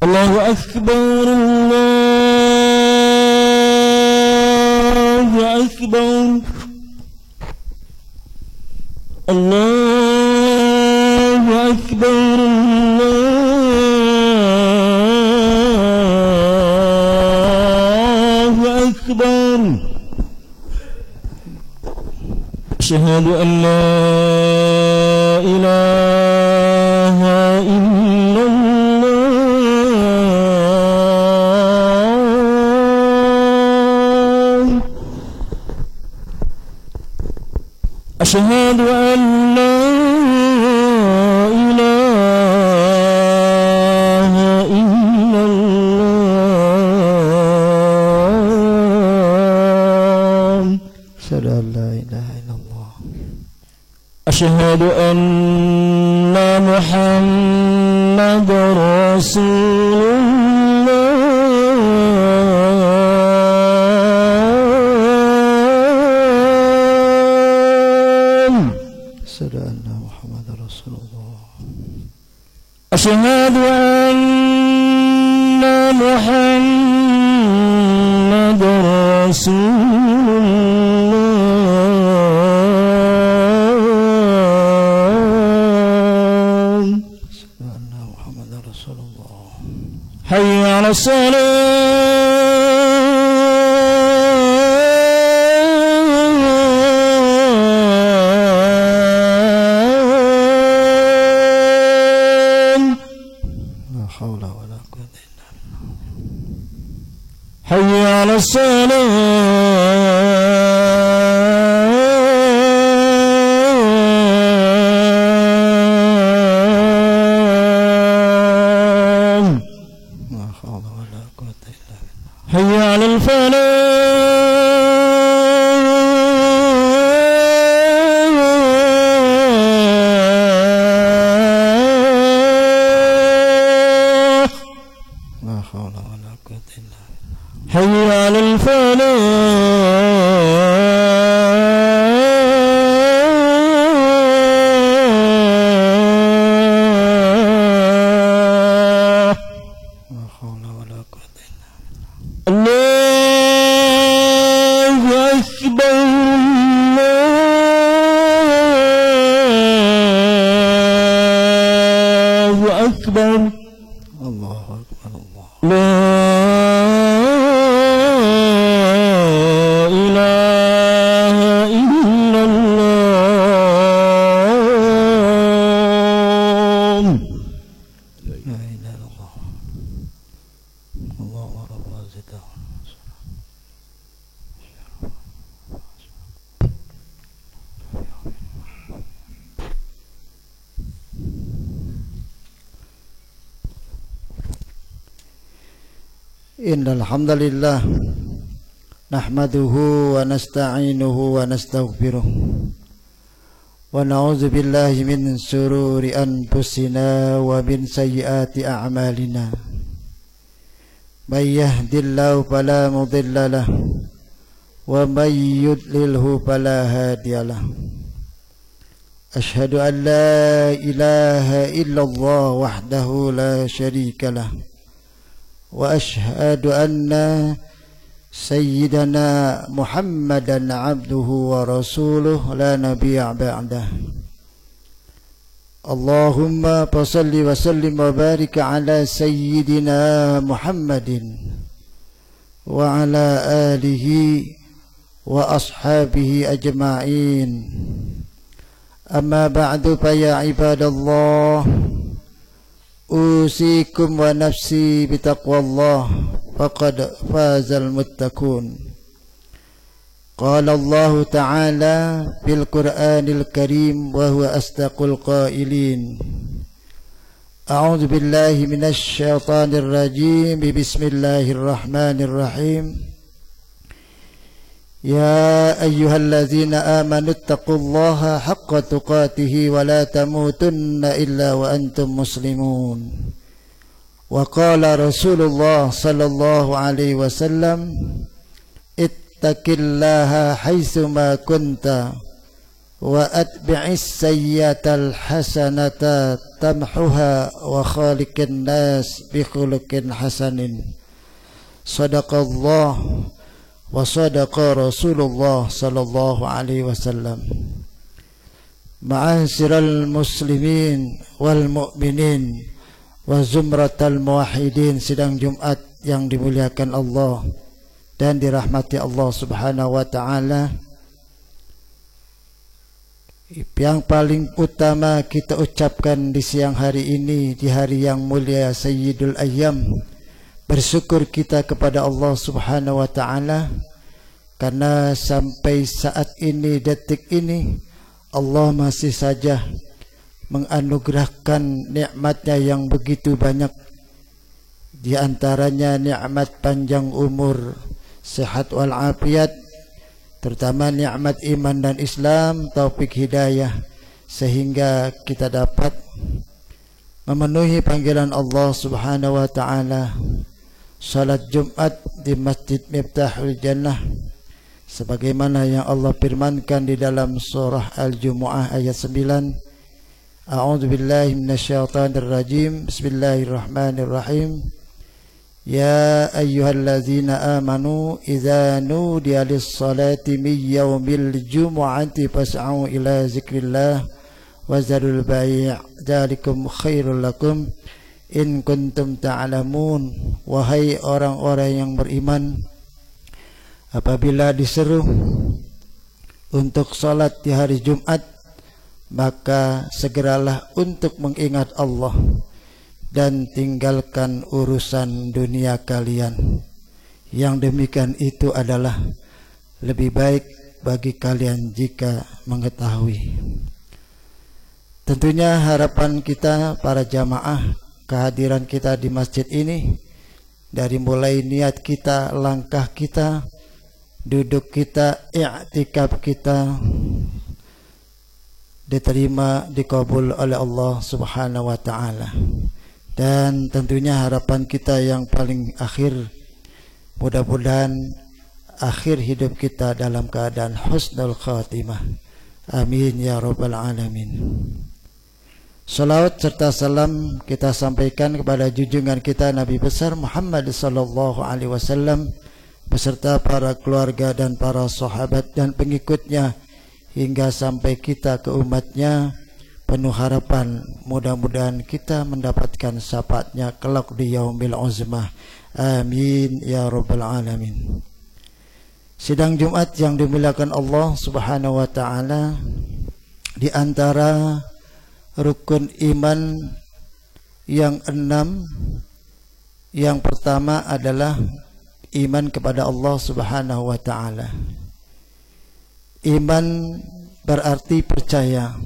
الله أكبر الله أكبر الله أكبر الله أكبر أشهد أن لا إله إلا الله أشهد أن لا إله إلا الله أشهد أن لا إله إلا الله أشهد أن محمد رسول الله أشهد أن محمد رسول الله أشهد أن محمد رسول الله حي على الصلاة لا حول ولا قوة إلا بالله حي على حي على الفلاح لا حول ولا قوة إلا بالله حي على الفلاح لا حول ولا قوة إلا بالله الله أكبر الله أكبر الله أكبر الله لا إله إلا الله لا إله إلا الله الله رب العزة Innal hamdalillah nahmaduhu wa nasta'inuhu wa nastaghfiruh wa na'udzu billahi min shururi anfusina wa min sayyiati a'malina may yahdihillahu fala mudilla lahu wa may yudlilhu fala hadiyalah asyhadu an la ilaha illallah wahdahu la syarika lah وأشهد أن سيدنا محمدا عبده ورسوله لا نبي بعده اللهم صل وسلم وبارك على سيدنا محمد وعلى آله وأصحابه أجمعين أما بعد فيا عباد الله أوصيكم ونفسي بتقوى الله فقد فاز المتقون قال الله تعالى في القرآن الكريم وهو أصدق القائلين أعوذ بالله من الشيطان الرجيم بسم الله الرحمن الرحيم يا أيها الذين آمنوا اتقوا الله حق تقاته ولا تموتن إلا وأنتم مسلمون وقال رسول الله صلى الله عليه وسلم اتق الله حيثما كنت wa atbi'is sayyi'atal hasanata tamhuha wa khaliqin nas bi khuluqin hasanin. Sadaqallah wa sadaqa Rasulullah sallallahu alaihi wasallam. Ma'asyiral muslimin wal mu'minin wa zumratal muwahhidin, sidang Jumat yang dimuliakan Allah dan dirahmati Allah Subhanahu wa taala. Yang paling utama kita ucapkan di siang hari ini, di hari yang mulia Sayyidul Ayyam, bersyukur kita kepada Allah Subhanahu wa taala karena sampai saat ini, detik ini, Allah masih saja menganugerahkan nikmatnya yang begitu banyak. Di antaranya nikmat panjang umur, sehat wal afiat, terutama nikmat iman dan Islam, taufik hidayah, sehingga kita dapat memenuhi panggilan Allah Subhanahu wa taala, salat Jumat di Masjid Miftahul Jannah, sebagaimana yang Allah firmankan di dalam surah Al-Jumu'ah ayat 9. A'udzu billahi minasyaitonir rajim. Bismillahirrahmanirrahim. Ya ayyuhallazina amanu idza nudiya lis-salati min yaumil jumu'ati fas'au ila zikrillah wa zarul bai' dzalikum khairul lakum in kuntum ta'lamun. Wahai orang-orang yang beriman, apabila diseru untuk salat di hari Jumat, maka segeralah untuk mengingat Allah dan tinggalkan urusan dunia kalian. Yang demikian itu adalah lebih baik bagi kalian jika mengetahui. Tentunya harapan kita para jamaah, kehadiran kita di masjid ini, dari mulai niat kita, langkah kita, duduk kita, i'tikaf kita, diterima, dikabul oleh Allah Subhanahu wa taala. Dan tentunya harapan kita yang paling akhir, mudah-mudahan akhir hidup kita dalam keadaan husnul khatimah. Amin ya rabbal alamin. Salawat serta salam kita sampaikan kepada junjungan kita Nabi besar Muhammad sallallahu alaihi wasallam beserta para keluarga dan para sahabat dan pengikutnya hingga sampai kita ke umatnya. Penuh harapan, mudah-mudahan kita mendapatkan syafaatnya kelak di yaumil uzmah. Amin ya rabbal alamin. Sidang Jumat yang dimuliakan Allah Subhanahu wa taala, di antara rukun iman yang 6, yang pertama adalah iman kepada Allah Subhanahu wa taala. Iman berarti percaya.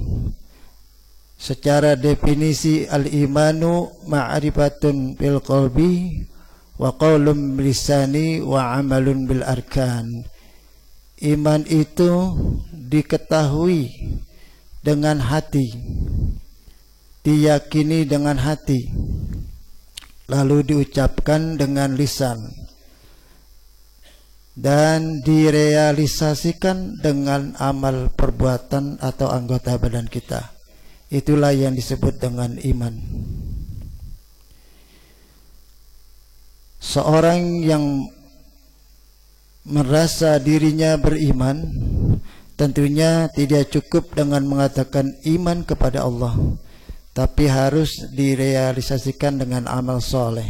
Secara definisi, al-imanu ma'rifatun bil qalbi wa qaulun bilisani wa amalun bil arkan. Iman itu diketahui dengan hati, diyakini dengan hati, lalu diucapkan dengan lisan, dan direalisasikan dengan amal perbuatan atau anggota badan kita. Itulah yang disebut dengan iman. Seorang yang merasa dirinya beriman, tentunya tidak cukup dengan mengatakan iman kepada Allah, tapi harus direalisasikan dengan amal soleh.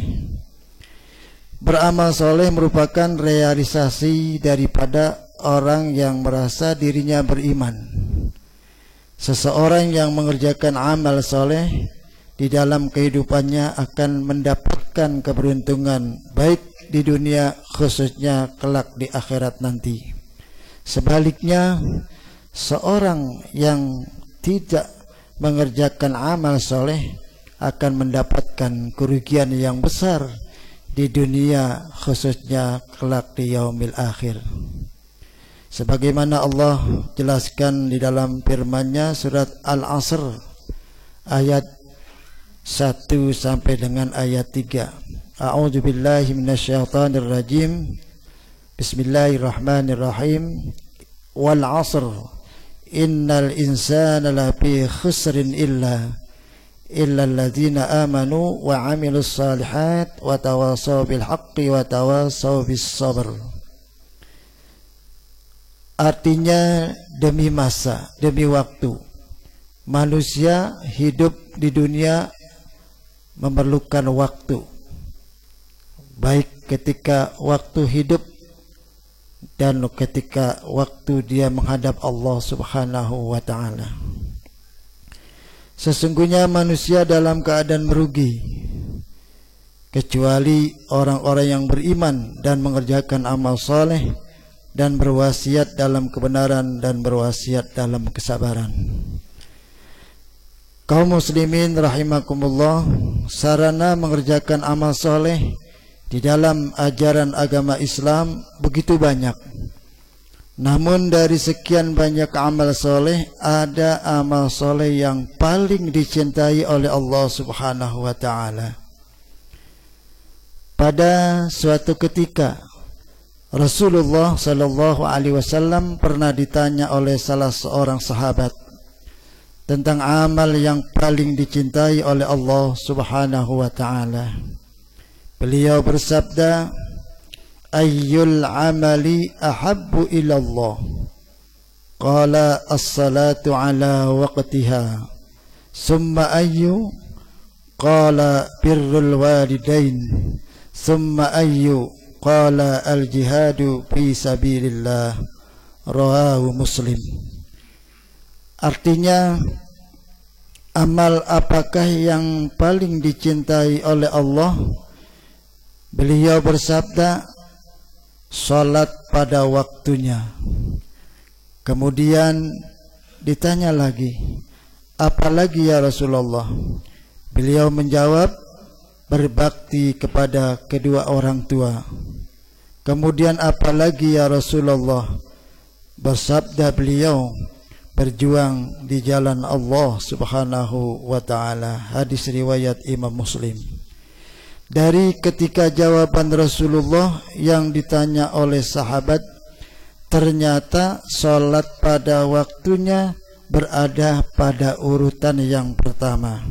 Beramal soleh merupakan realisasi daripada orang yang merasa dirinya beriman. Seseorang yang mengerjakan amal soleh di dalam kehidupannya akan mendapatkan keberuntungan, baik di dunia khususnya kelak di akhirat nanti. Sebaliknya, seorang yang tidak mengerjakan amal soleh akan mendapatkan kerugian yang besar di dunia khususnya kelak di yaumil akhir. Sebagaimana Allah jelaskan di dalam firman-Nya surat Al-Asr ayat 1 sampai dengan ayat 3. A'udzu billahi minasyaitonir rajim. Bismillahirrahmanirrahim. Wal 'asr innal insana lafi khusrin illa alladzina amanu wa amilus salihat wa tawasaw bil haqqi wa tawasaw bis sabr. Artinya demi masa, demi waktu, manusia hidup di dunia memerlukan waktu, baik ketika waktu hidup dan ketika waktu dia menghadap Allah Subhanahu wa ta'ala. Sesungguhnya manusia dalam keadaan merugi, kecuali orang-orang yang beriman dan mengerjakan amal soleh dan berwasiat dalam kebenaran dan berwasiat dalam kesabaran. Kaum muslimin rahimakumullah, sarana mengerjakan amal soleh di dalam ajaran agama Islam begitu banyak. Namun dari sekian banyak amal soleh, ada amal soleh yang paling dicintai oleh Allah Subhanahu wa ta'ala. Pada suatu ketika Rasulullah Sallallahu Alaihi Wasallam pernah ditanya oleh salah seorang sahabat tentang amal yang paling dicintai oleh Allah Subhanahu wa ta'ala. Beliau bersabda, ayyul amali ahabbu ilallah? Qala as-salatu ala waqtiha. Summa ayyu? Qala birrul walidain. Summa ayyu? Qala al-jihadu fi sabilillah. Rawahu Muslim. Artinya, amal apakah yang paling dicintai oleh Allah? Beliau bersabda, salat pada waktunya. Kemudian ditanya lagi, apalagi ya Rasulullah? Beliau menjawab, berbakti kepada kedua orang tua. Kemudian apalagi ya Rasulullah? Bersabda beliau, berjuang di jalan Allah Subhanahu wa ta'ala. Hadis riwayat Imam Muslim. Dari ketika jawaban Rasulullah yang ditanya oleh sahabat, ternyata sholat pada waktunya berada pada urutan yang pertama.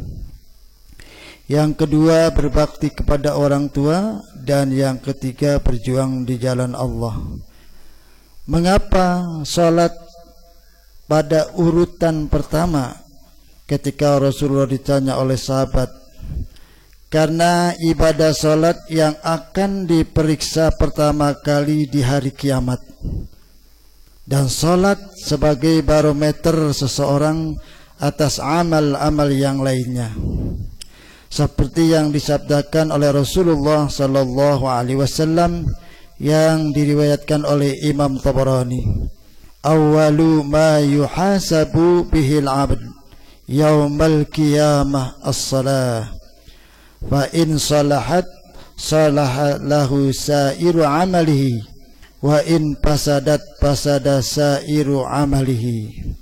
Yang kedua berbakti kepada orang tua, dan yang ketiga berjuang di jalan Allah. Mengapa sholat pada urutan pertama ketika Rasulullah ditanya oleh sahabat? Karena ibadah salat yang akan diperiksa pertama kali di hari kiamat, dan salat sebagai barometer seseorang atas amal-amal yang lainnya, seperti yang disabdakan oleh Rasulullah Sallallahu Alaihi Wasallam yang diriwayatkan oleh Imam Tabarani, awwalu ma yuhasabu bihil abd yaumal qiyamah as-salah, fa in salahat salaha lahu sairu amalihi, wa in fasadat fasada sairu amalihi.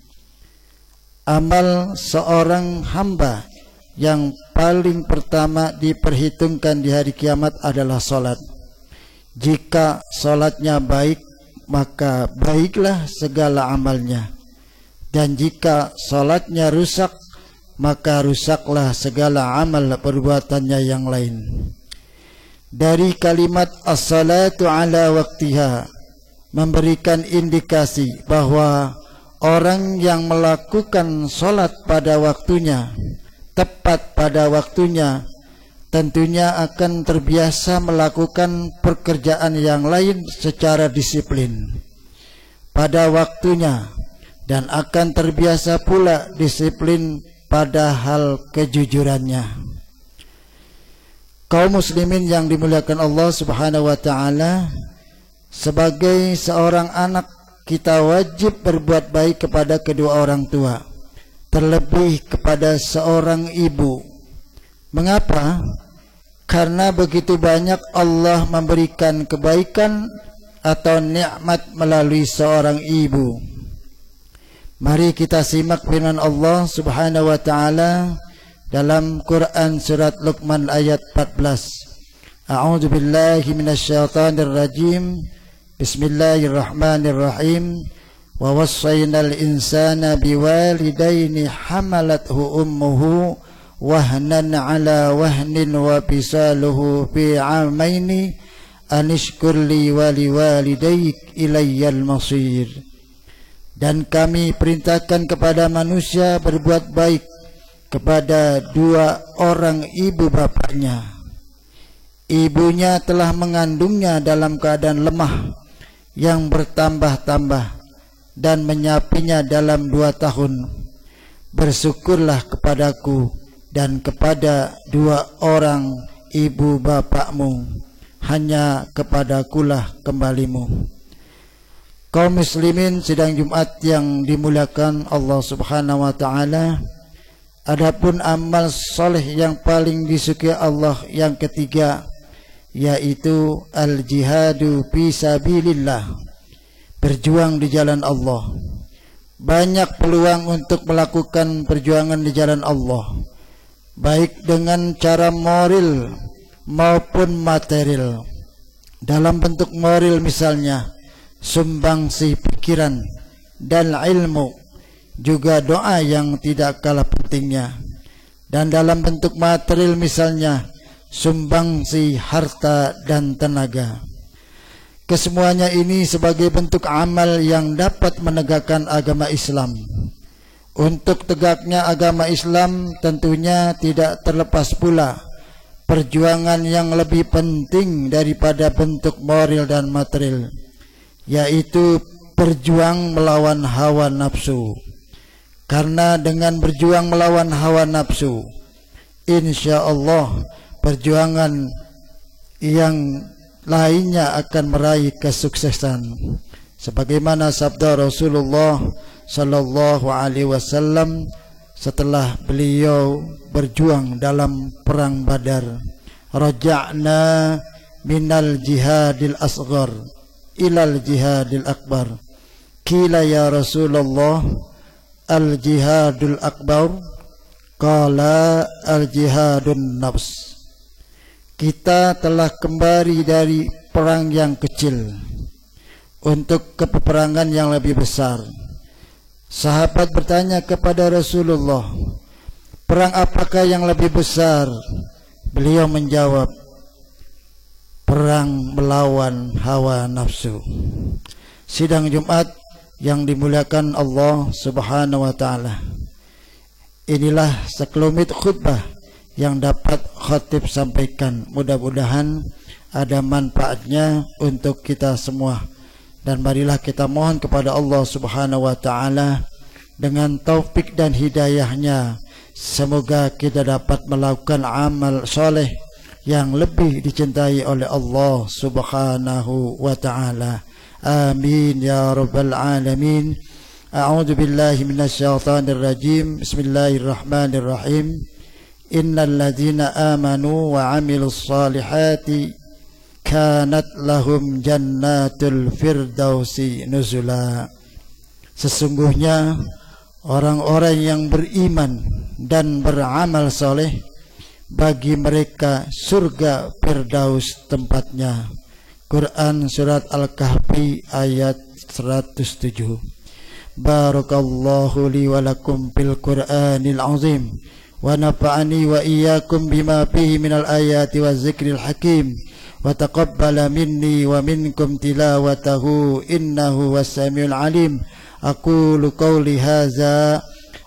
Amal seorang hamba yang paling pertama diperhitungkan di hari kiamat adalah salat. Jika salatnya baik, maka baiklah segala amalnya, dan jika salatnya rusak, maka rusaklah segala amal perbuatannya yang lain. Dari kalimat as-salatu ala waqtiha memberikan indikasi bahwa orang yang melakukan salat pada waktunya, tepat pada waktunya, tentunya akan terbiasa melakukan pekerjaan yang lain secara disiplin pada waktunya, dan akan terbiasa pula disiplin pada hal kejujurannya. Kaum muslimin yang dimuliakan Allah Subhanahu wa ta'ala, sebagai seorang anak kita wajib berbuat baik kepada kedua orang tua, terlebih kepada seorang ibu. Mengapa? Karena begitu banyak Allah memberikan kebaikan atau nikmat melalui seorang ibu. Mari kita simak firman Allah Subhanahu wa ta'ala dalam Quran surat Luqman ayat 14. A'udzu billahi minasyaitonir rajim. Bismillahirrahmanirrahim. wa wassaynal insana biwalidaini hamalathu ummuhu wahnan ala wahnin wa fisaluhu fi 'amaini anishkur li wa liwalidayk ilayyal masir. Dan kami perintahkan kepada manusia berbuat baik kepada dua orang ibu bapaknya. Ibunya telah mengandungnya dalam keadaan lemah yang bertambah-tambah dan menyapinya dalam 2 tahun. Bersyukurlah kepadaku dan kepada dua orang ibu bapakmu, hanya kepadakulah kembalimu. Kaum muslimin sidang Jumat yang dimuliakan Allah Subhanahu wa taala, adapun amal soleh yang paling disukai Allah yang ketiga yaitu al-jihadu fi sabilillah, berjuang di jalan Allah. Banyak peluang untuk melakukan perjuangan di jalan Allah, baik dengan cara moral maupun material. Dalam bentuk moral misalnya sumbangsi pikiran dan ilmu, juga doa yang tidak kalah pentingnya. Dan dalam bentuk material misalnya sumbangsi harta dan tenaga. Kesemuanya ini sebagai bentuk amal yang dapat menegakkan agama Islam. Untuk tegaknya agama Islam tentunya tidak terlepas pula perjuangan yang lebih penting daripada bentuk moral dan material, yaitu berjuang melawan hawa nafsu. Karena dengan berjuang melawan hawa nafsu, insya Allah perjuangan yang lainnya akan meraih kesuksesan. Sebagaimana sabda Rasulullah sallallahu alaihi wasallam setelah beliau berjuang dalam perang Badar, raja'na minal jihadil asghar ilal jihadil akbar. Qila ya Rasulullah, al jihadul akbar? Qala al jihadun nafs. Kita telah kembali dari perang yang kecil untuk ke peperangan yang lebih besar. Sahabat bertanya kepada Rasulullah, perang apakah yang lebih besar? Beliau menjawab, perang melawan hawa nafsu. Sidang Jumat yang dimuliakan Allah Subhanahu wa taala, inilah sekelumit khutbah yang dapat khatib sampaikan. Mudah-mudahan ada manfaatnya untuk kita semua. Dan marilah kita mohon kepada Allah Subhanahu wa taala dengan taufik dan hidayahnya, semoga kita dapat melakukan amal soleh yang lebih dicintai oleh Allah Subhanahu wa taala. Amin ya rabbal alamin. A'udzu billahi minasyaitonir rajim. Bismillahirrahmanirrahim. Innal ladzina amanu wa 'amilus solihati kanat lahum jannatul firdausi nuzula. Sesungguhnya orang-orang yang beriman dan beramal soleh, bagi mereka surga Firdaus tempatnya. Quran surat Al-Kahfi ayat 107. Barakallahu li wa lakum fil Qur'anil azim wa nafa'ani wa iyyakum bima fihi minal ayati wa zikril hakim wa taqabbala minni wa minkum tilawatahu innahu was-samiul alim. Aqulu qawli hadza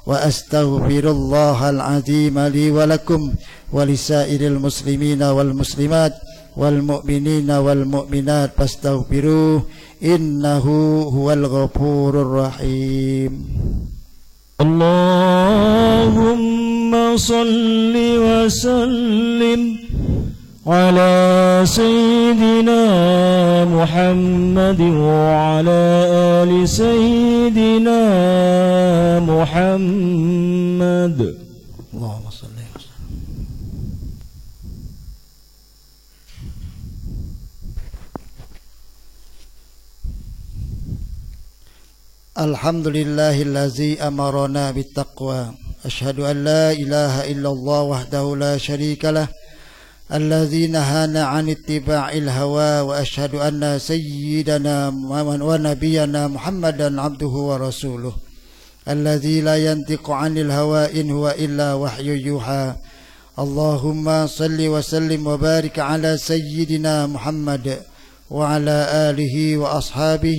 wa astaghfirullahal azim li wa lakum wa lisairil muslimina wal muslimat wal mu'minina wal mu'minat fastaghfiruh innahu huwal ghafurur rahim. Allahumma salli wa sallim ala sayyidina Muhammad wa ala ali sayyidina Muhammad. Allahumma salli wa sallim. Alhamdulillahillazi amarana bittaqwa. Asyhadu an la ilaha illallah wahdahu la syarika lah. الذي نهانا عن اتباع الهوى، وأشهد أن سيدنا ونبينا محمدا عبده ورسوله الذي لا ينطق عن الهوى إن هو إلا وحي يوحى. اللهم صل وسلم وبارك على سيدنا محمد وعلى آله وأصحابه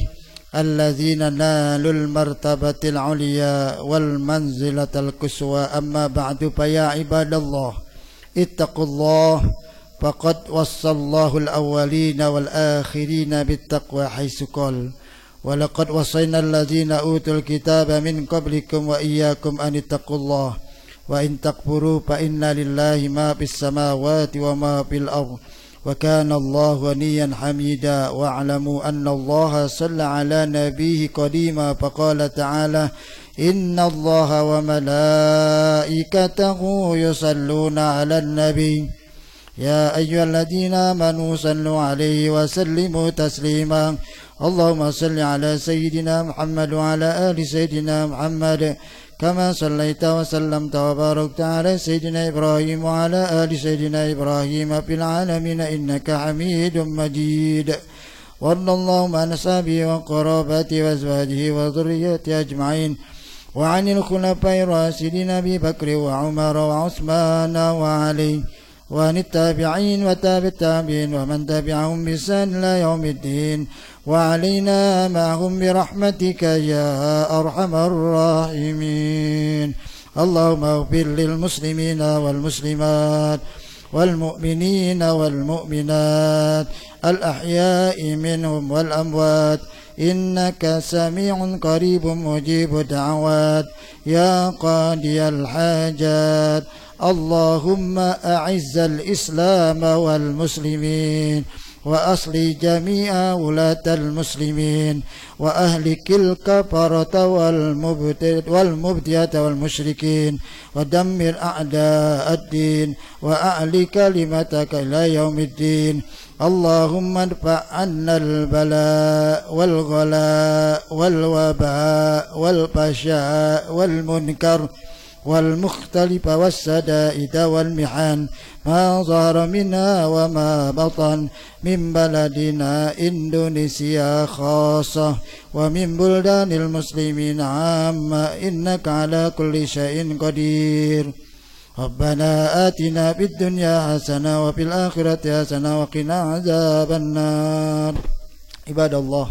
الذين نالوا المرتبة العليا والمنزلة القصوى. أما بعد، فيا عباد الله اتقوا الله، فقد وصى الله الأولين والآخرين بالتقوى حيث قال: ولقد وصينا الذين أوتوا الكتاب من قبلكم وإياكم أن اتقوا الله وإن تكفروا فإن لله ما في السماوات وما في الأرض وكان الله غنيا حميدا. واعلموا أن الله صلى على نبيه قديما، فقال تعالى: إن الله وملائكته يصلون على النبي يا أيها الذين آمنوا صلوا عليه وسلموا تسليما. اللهم صل على سيدنا محمد وعلى آل سيدنا محمد كما صليت وسلمت وباركت على سيدنا إبراهيم وعلى آل سيدنا إبراهيم في العالمين إنك حميد مجيد. وارض اللهم عن أصحابه وقرابته وأزواجه وذريته أجمعين، وعن الخلفاء الراشدين أبي بكر وعمر وعثمان وعلي، وعن التابعين وتابع التابعين ومن تبعهم بإحسان إلى يوم الدين، وعلينا معهم برحمتك يا أرحم الراحمين. اللهم اغفر للمسلمين والمسلمات والمؤمنين والمؤمنات الأحياء منهم والأموات إنك سميع قريب مجيب الدعوات يا قاضي الحاجات. اللهم أعز الإسلام والمسلمين، وأصلح جميع ولاة المسلمين، وأهلك الكفرة والمبتدعة والمشركين، ودمر أعداء الدين، وأعلي كلمتك إلى يوم الدين. اللهم ادفع عنا البلاء والغلاء والوباء والفحشاء والمنكر والمختلف والسدائد والمحن ما ظهر منها وما بطن من بلدنا إندونيسيا خاصة ومن بلدان المسلمين عامة إنك على كل شيء قدير. ربنا آتنا في الدنيا حسنة وفي الآخرة حسنة وقنا عذاب النار. عباد الله،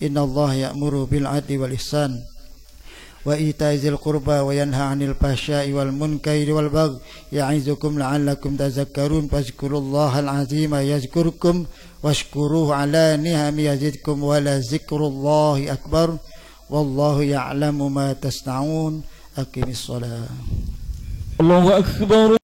إن الله يأمر بالعدل والإحسان وإيتاء ذي القربى وينهى عن الفحشاء والمنكر والبغي يعظكم لعلكم تذكرون. فاذكروا الله العظيم يذكركم واشكروه على نعمه يزدكم ولذكر الله أكبر والله يعلم ما تصنعون. أقم الصلاة. الله أكبر.